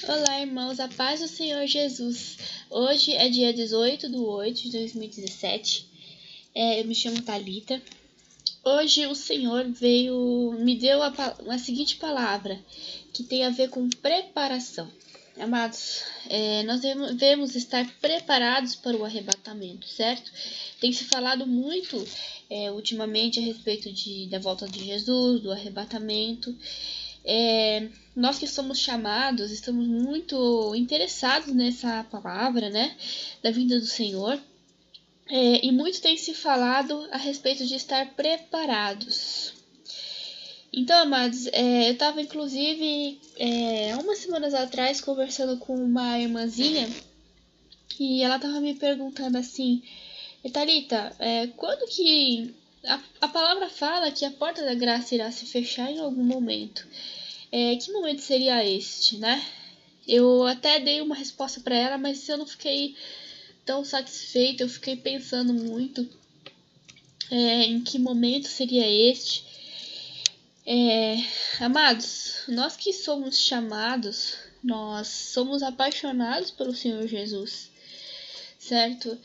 Olá, irmãos, a paz do Senhor Jesus. Hoje é dia 18/8/2017. Eu me chamo Thalita. Hoje o Senhor me deu a seguinte palavra, que tem a ver com preparação. Amados, nós devemos estar preparados para o arrebatamento, certo? Tem se falado muito ultimamente a respeito da volta de Jesus, do arrebatamento. Nós que somos chamados, estamos muito interessados nessa palavra, né, da vinda do Senhor. E muito tem se falado a respeito de estar preparados. Então, amados, eu estava inclusive umas semanas atrás conversando com uma irmãzinha e ela estava me perguntando assim: Thalita, quando que a palavra fala que a porta da graça irá se fechar em algum momento? Que momento seria este, né? Eu até dei uma resposta para ela, mas eu não fiquei tão satisfeita, eu fiquei pensando muito em que momento seria este. Amados, nós que somos chamados, nós somos apaixonados pelo Senhor Jesus, certo?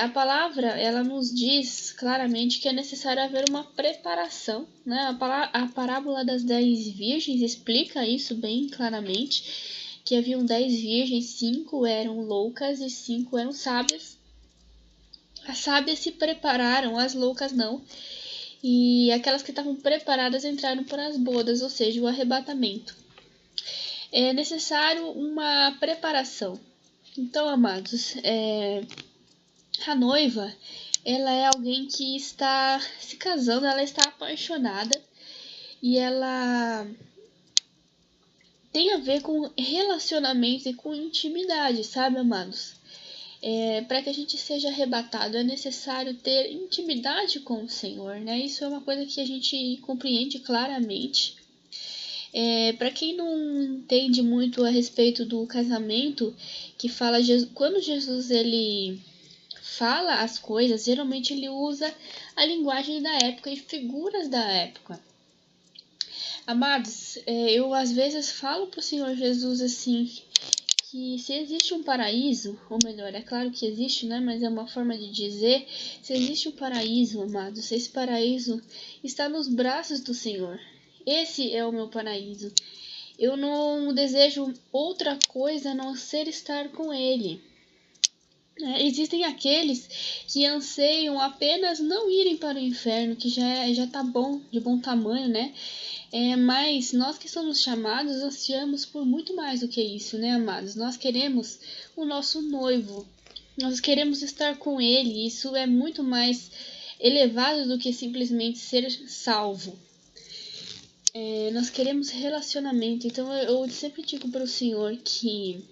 A palavra, ela nos diz claramente que é necessário haver uma preparação, né? A parábola das 10 virgens explica isso bem claramente, que haviam 10 virgens, 5 eram loucas e 5 eram sábias. As sábias se prepararam, as loucas não. E aquelas que estavam preparadas entraram para as bodas, ou seja, o arrebatamento. É necessário uma preparação. Então, amados, a noiva, ela é alguém que está se casando, ela está apaixonada e ela tem a ver com relacionamento e com intimidade, sabe, amados? Para que a gente seja arrebatado, é necessário ter intimidade com o Senhor, né? Isso é uma coisa que a gente compreende claramente. Para quem não entende muito a respeito do casamento, que fala quando Jesus ele fala as coisas, geralmente ele usa a linguagem da época e figuras da época. Amados, eu às vezes falo pro Senhor Jesus assim, que se existe um paraíso, ou melhor, é claro que existe, né, mas é uma forma de dizer, se existe um paraíso, amados, esse paraíso está nos braços do Senhor. Esse é o meu paraíso. Eu não desejo outra coisa a não ser estar com Ele. Existem aqueles que anseiam apenas não irem para o inferno, que já tá bom, de bom tamanho, né? Mas nós que somos chamados ansiamos por muito mais do que isso, né, amados? Nós queremos o nosso noivo, nós queremos estar com ele, isso é muito mais elevado do que simplesmente ser salvo. Nós queremos relacionamento, então eu sempre digo para o Senhor que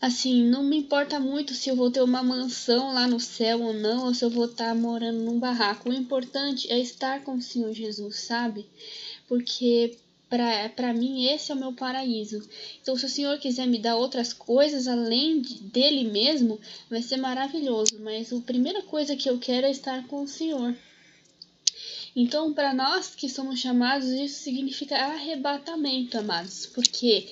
assim, não me importa muito se eu vou ter uma mansão lá no céu ou não, ou se eu vou estar morando num barraco. O importante é estar com o Senhor Jesus, sabe? Porque para mim esse é o meu paraíso. Então, se o Senhor quiser me dar outras coisas além dele mesmo, vai ser maravilhoso. Mas a primeira coisa que eu quero é estar com o Senhor. Então, para nós que somos chamados, isso significa arrebatamento, amados. Porque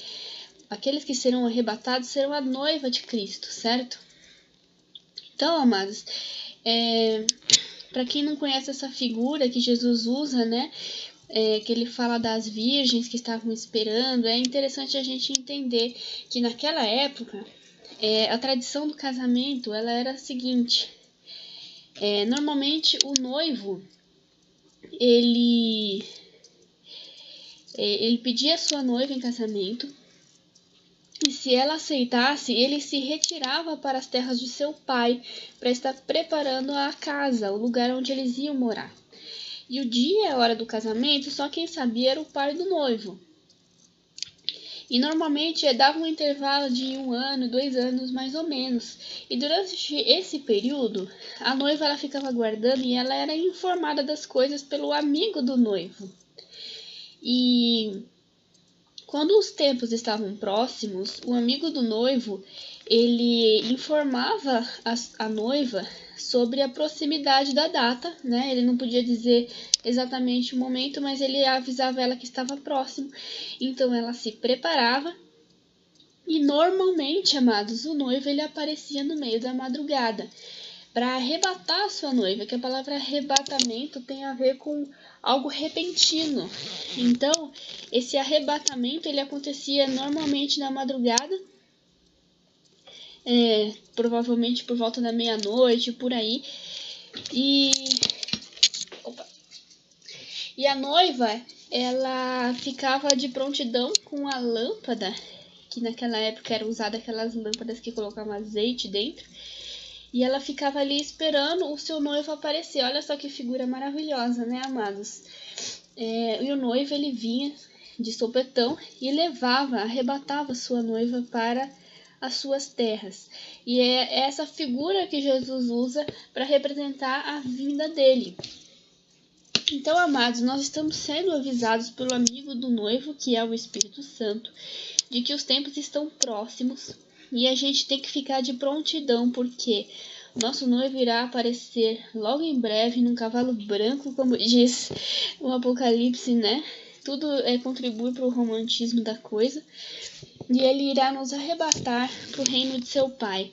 aqueles que serão arrebatados serão a noiva de Cristo, certo? Então, amados, para quem não conhece essa figura que Jesus usa, né? Que ele fala das virgens que estavam esperando, é interessante a gente entender que naquela época a tradição do casamento ela era a seguinte: normalmente o noivo ele pedia a sua noiva em casamento. E se ela aceitasse, ele se retirava para as terras de seu pai para estar preparando a casa, o lugar onde eles iam morar. E o dia e a hora do casamento, só quem sabia era o pai do noivo. E normalmente dava um intervalo de 1 ano, 2 anos mais ou menos. E durante esse período, a noiva ela ficava aguardando e ela era informada das coisas pelo amigo do noivo. E quando os tempos estavam próximos, o amigo do noivo, ele informava a noiva sobre a proximidade da data, né? Ele não podia dizer exatamente o momento, mas ele avisava ela que estava próximo. Então ela se preparava E normalmente, amados, o noivo ele aparecia no meio da madrugada para arrebatar a sua noiva, que a palavra arrebatamento tem a ver com algo repentino. Então, esse arrebatamento ele acontecia normalmente na madrugada, provavelmente por volta da meia-noite, por aí. E a noiva, ela ficava de prontidão com a lâmpada, que naquela época era usada aquelas lâmpadas que colocavam azeite dentro. E ela ficava ali esperando o seu noivo aparecer. Olha só que figura maravilhosa, né, amados? E o noivo, ele vinha de sopetão e arrebatava sua noiva para as suas terras. E é essa figura que Jesus usa para representar a vinda dele. Então, amados, nós estamos sendo avisados pelo amigo do noivo, que é o Espírito Santo, de que os tempos estão próximos e a gente tem que ficar de prontidão, porque nosso noivo irá aparecer logo em breve num cavalo branco, como diz o Apocalipse, né? Tudo contribui para o romantismo da coisa. E ele irá nos arrebatar para o reino de seu Pai.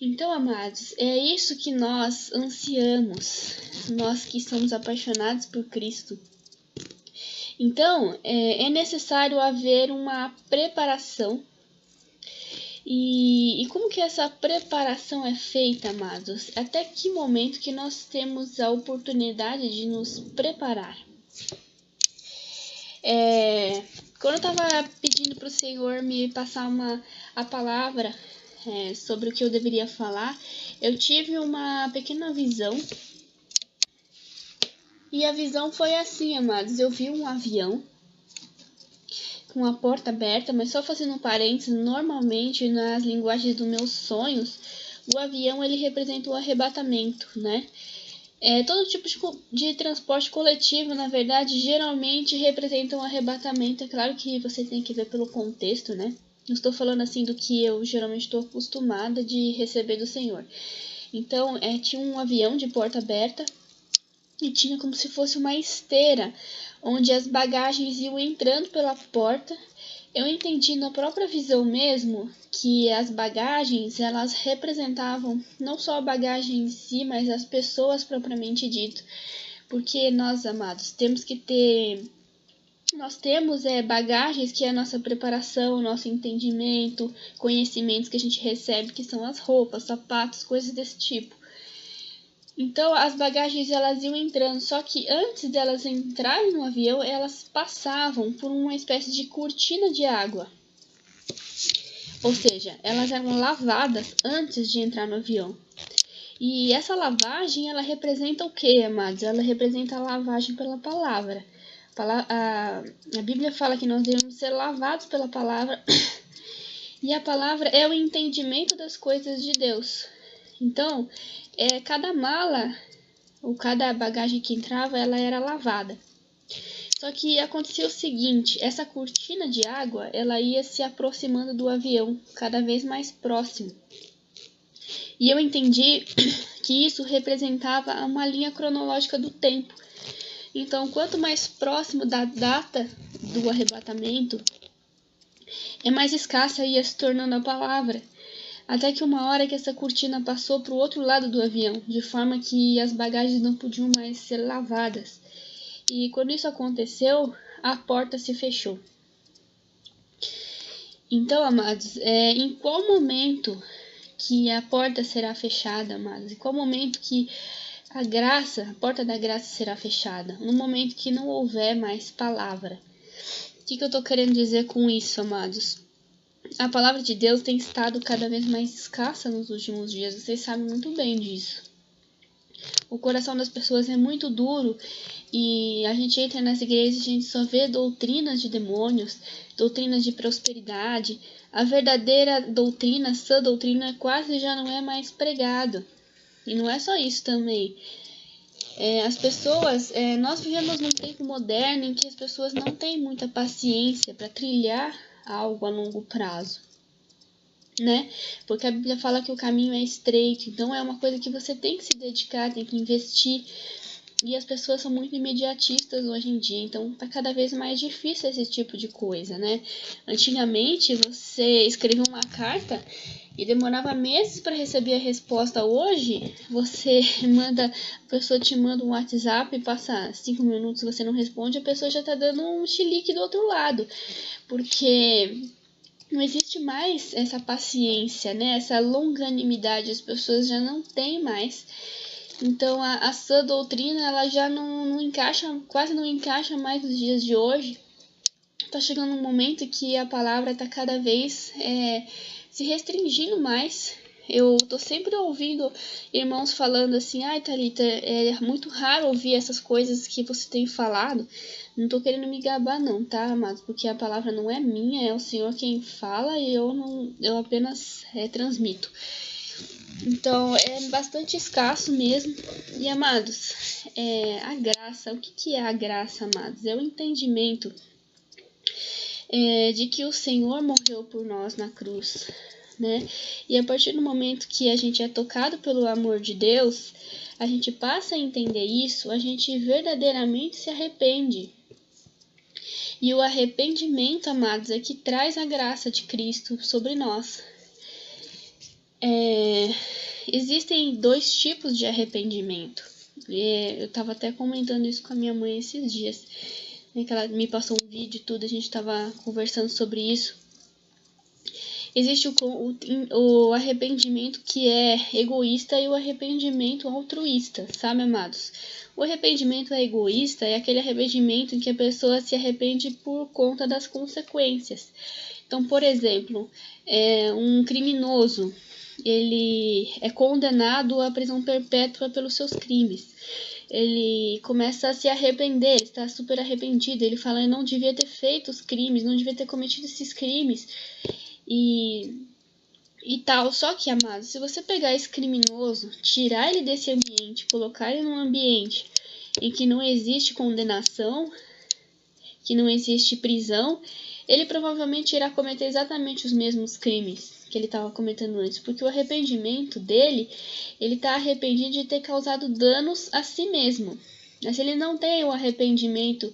Então, amados, é isso que nós ansiamos, nós que somos apaixonados por Cristo. Então, é necessário haver uma preparação. E como que essa preparação é feita, amados? Até que momento que nós temos a oportunidade de nos preparar? Quando eu estava pedindo para o Senhor me passar a palavra sobre o que eu deveria falar, eu tive uma pequena visão. E a visão foi assim, amados. Eu vi um avião com a porta aberta, mas só fazendo um parênteses, normalmente nas linguagens dos meus sonhos, o avião ele representa o arrebatamento, né? Todo tipo de transporte coletivo, na verdade, geralmente representa um arrebatamento. É claro que você tem que ver pelo contexto, né? Não estou falando assim do que eu geralmente estou acostumada de receber do Senhor. Então, tinha um avião de porta aberta e tinha como se fosse uma esteira, onde as bagagens iam entrando pela porta. Eu entendi na própria visão mesmo que as bagagens, elas representavam não só a bagagem em si, mas as pessoas propriamente dito. Porque nós, amados, nós temos bagagens que é a nossa preparação, nosso entendimento, conhecimentos que a gente recebe, que são as roupas, sapatos, coisas desse tipo. Então, as bagagens elas iam entrando, só que antes delas entrarem no avião, elas passavam por uma espécie de cortina de água. Ou seja, elas eram lavadas antes de entrar no avião. E essa lavagem, ela representa o quê, amados? Ela representa a lavagem pela palavra. A Bíblia fala que nós devemos ser lavados pela palavra. E a palavra é o entendimento das coisas de Deus. Então, cada mala ou cada bagagem que entrava, ela era lavada. Só que acontecia o seguinte, essa cortina de água, ela ia se aproximando do avião, cada vez mais próximo. E eu entendi que isso representava uma linha cronológica do tempo. Então, quanto mais próximo da data do arrebatamento, mais escassa ia se tornando a palavra. Até que uma hora que essa cortina passou para o outro lado do avião, de forma que as bagagens não podiam mais ser lavadas. E quando isso aconteceu, a porta se fechou. Então, amados, em qual momento que a porta será fechada, amados? Em qual momento que a porta da graça será fechada? No momento que não houver mais palavra. O que eu estou querendo dizer com isso, amados? A palavra de Deus tem estado cada vez mais escassa nos últimos dias. Vocês sabem muito bem disso. O coração das pessoas é muito duro e a gente entra nas igrejas e a gente só vê doutrinas de demônios, doutrinas de prosperidade. A verdadeira doutrina, sã doutrina, quase já não é mais pregada. E não é só isso também. As pessoas, nós vivemos num tempo moderno em que as pessoas não têm muita paciência para trilhar algo a longo prazo, né? Porque a Bíblia fala que o caminho é estreito, então é uma coisa que você tem que se dedicar, tem que investir. E as pessoas são muito imediatistas hoje em dia, então tá cada vez mais difícil esse tipo de coisa, né? Antigamente você escrevia uma carta e demorava meses para receber a resposta. Hoje você a pessoa te manda um WhatsApp e passa 5 minutos, você não responde, a pessoa já tá dando um chilique do outro lado, porque não existe mais essa paciência, né? Essa longanimidade, as pessoas já não têm mais. Então a sã doutrina ela já não encaixa, quase não encaixa mais nos dias de hoje. Tá chegando um momento que a palavra tá cada vez se restringindo mais. Eu tô sempre ouvindo irmãos falando assim, ai Thalita, é muito raro ouvir essas coisas que você tem falado. Não tô querendo me gabar não, tá, amados? Porque a palavra não é minha, é o Senhor quem fala e eu apenas transmito. Então, é bastante escasso mesmo. E, amados, a graça, o que é a graça, amados? É o entendimento de que o Senhor morreu por nós na cruz, né? E a partir do momento que a gente é tocado pelo amor de Deus, a gente passa a entender isso, a gente verdadeiramente se arrepende. E o arrependimento, amados, é que traz a graça de Cristo sobre nós. Existem 2 tipos de arrependimento. Eu estava até comentando isso com a minha mãe esses dias, né, que ela me passou um vídeo e tudo, a gente estava conversando sobre isso. Existe o arrependimento que é egoísta e o arrependimento altruísta, sabe, amados? O arrependimento egoísta é aquele arrependimento em que a pessoa se arrepende por conta das consequências. Então, por exemplo, um criminoso, ele é condenado à prisão perpétua pelos seus crimes. Ele começa a se arrepender, ele está super arrependido. Ele fala, eu não devia ter feito os crimes, não devia ter cometido esses crimes e tal. Só que, amados, se você pegar esse criminoso, tirar ele desse ambiente, colocar ele num ambiente em que não existe condenação, que não existe prisão, ele provavelmente irá cometer exatamente os mesmos crimes que ele estava cometendo antes, porque o arrependimento dele, ele está arrependido de ter causado danos a si mesmo. Mas ele não tem o arrependimento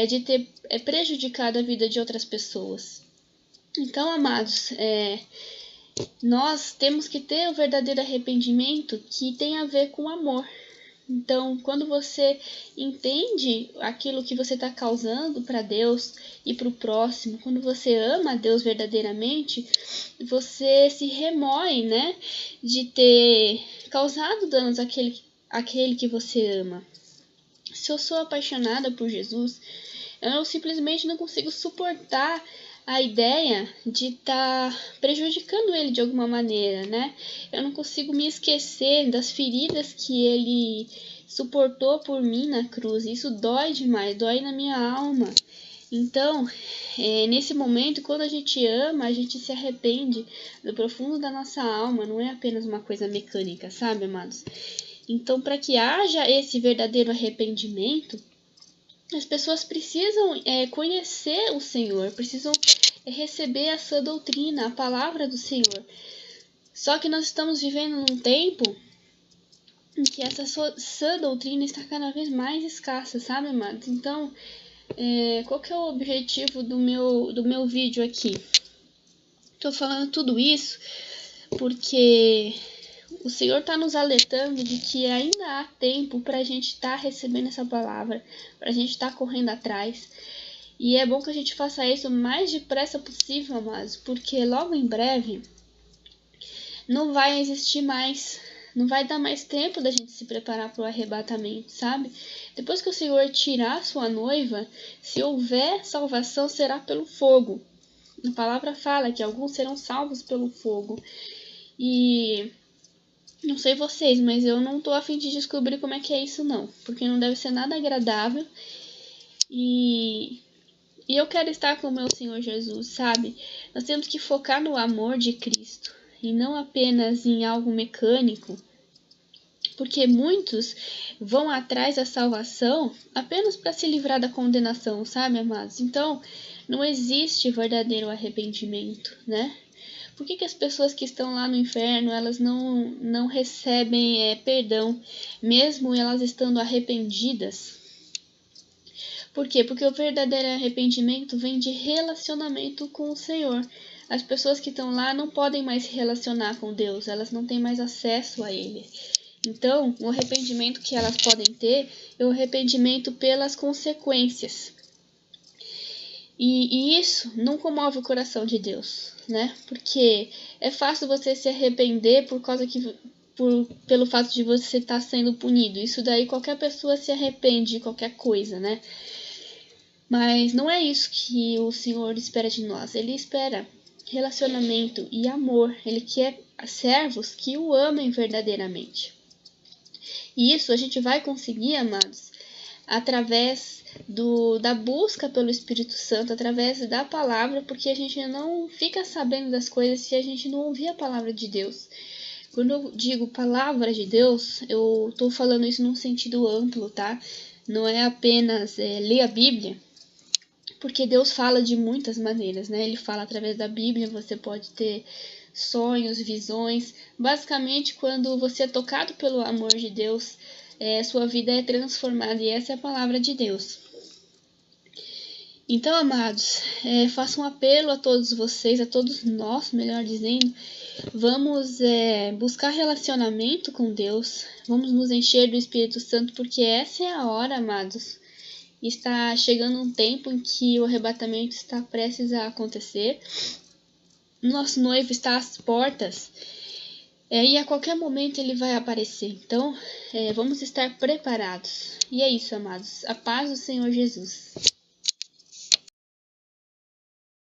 de ter prejudicado a vida de outras pessoas. Então, amados, nós temos que ter o verdadeiro arrependimento que tem a ver com amor. Então, quando você entende aquilo que você está causando para Deus e para o próximo, quando você ama a Deus verdadeiramente, você se remoe, né, de ter causado danos àquele que você ama. Se eu sou apaixonada por Jesus, eu simplesmente não consigo suportar a ideia de estar prejudicando ele de alguma maneira, né? Eu não consigo me esquecer das feridas que ele suportou por mim na cruz. Isso dói demais, dói na minha alma. Então, nesse momento, quando a gente ama, a gente se arrepende do profundo da nossa alma. Não é apenas uma coisa mecânica, sabe, amados? Então, para que haja esse verdadeiro arrependimento, as pessoas precisam conhecer o Senhor, precisam receber a sua doutrina, a palavra do Senhor. Só que nós estamos vivendo num tempo em que essa sã doutrina está cada vez mais escassa, sabe, amados? Então, qual que é o objetivo do meu vídeo aqui? Estou falando tudo isso porque o Senhor está nos alertando de que ainda há tempo para a gente estar recebendo essa palavra, para a gente estar correndo atrás. E é bom que a gente faça isso o mais depressa possível, amados, porque logo em breve não vai existir mais, não vai dar mais tempo da gente se preparar para o arrebatamento, sabe? Depois que o Senhor tirar sua noiva, se houver salvação, será pelo fogo. A palavra fala que alguns serão salvos pelo fogo. E não sei vocês, mas eu não tô a fim de descobrir como é que é isso não, porque não deve ser nada agradável. E eu quero estar com o meu Senhor Jesus, sabe? Nós temos que focar no amor de Cristo e não apenas em algo mecânico, porque muitos vão atrás da salvação apenas para se livrar da condenação, sabe, amados? Então, não existe verdadeiro arrependimento, né? Por que as pessoas que estão lá no inferno, elas não recebem perdão, mesmo elas estando arrependidas? Por quê? Porque o verdadeiro arrependimento vem de relacionamento com o Senhor. As pessoas que estão lá não podem mais se relacionar com Deus, elas não têm mais acesso a Ele. Então, o arrependimento que elas podem ter é o arrependimento pelas consequências. E isso não comove o coração de Deus, né? Porque é fácil você se arrepender pelo fato de você estar sendo punido. Isso daí qualquer pessoa se arrepende de qualquer coisa, né? Mas não é isso que o Senhor espera de nós. Ele espera relacionamento e amor. Ele quer servos que o amem verdadeiramente. E isso a gente vai conseguir, amados, através da busca pelo Espírito Santo, através da palavra, porque a gente não fica sabendo das coisas se a gente não ouvir a palavra de Deus. Quando eu digo palavra de Deus, eu estou falando isso num sentido amplo, tá? Não é apenas ler a Bíblia, porque Deus fala de muitas maneiras, né? Ele fala através da Bíblia, você pode ter sonhos, visões. Basicamente, quando você é tocado pelo amor de Deus, sua vida é transformada, e essa é a palavra de Deus. Então, amados, faço um apelo a todos vocês, a todos nós, melhor dizendo, vamos buscar relacionamento com Deus, vamos nos encher do Espírito Santo, porque essa é a hora, amados. Está chegando um tempo em que o arrebatamento está prestes a acontecer. Nosso noivo está às portas. E a qualquer momento ele vai aparecer. Então, vamos estar preparados. E é isso, amados. A paz do Senhor Jesus.